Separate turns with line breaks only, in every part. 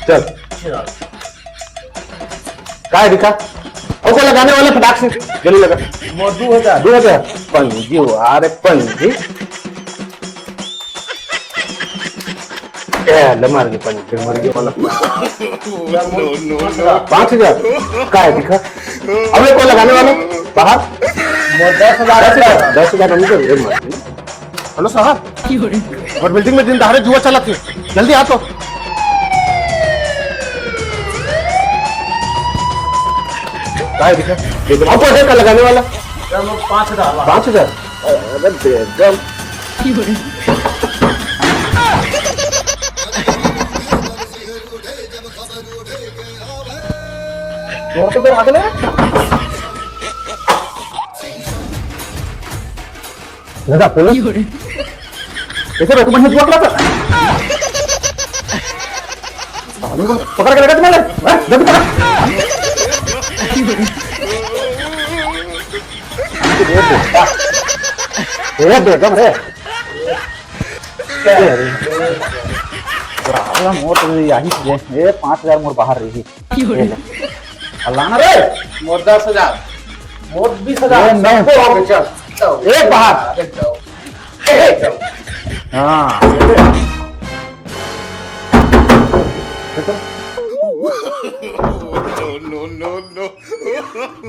चल काय दिखा को लगाने वाला फटाक से जल्दी लगा। 2000 पंजी अरे पंजी मार गई पंजी मर गई वाला 5000 काय दिखा अब को लगाने वाला बाहर 10,000 हेलो साहब और बिल्डिंग में दिन दहाड़े जुआ चलाते जल्दी आ तो काय दिखा आपको का लगाने वाला 5,000 अरे बेगम तो फिर आगे लगा पुलिस कैसे डॉक्यूमेंट जुआ खेला था पकड़ के लगा तुम्हारे जल्दी पकड़ बेगम रे मोर तो यही ये 5,000 मोर बाहर रही अल्लाह ना रे मोर 10,000 मोर 20,000 एक बाहर हाँ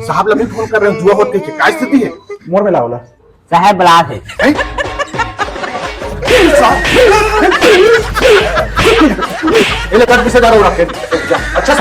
साहब लगे फोन कर रहे हैं जुआ होती है क्या स्थिति है मोर में लाओला
साहब बलात है
ये ले 20,000 और रखे अच्छा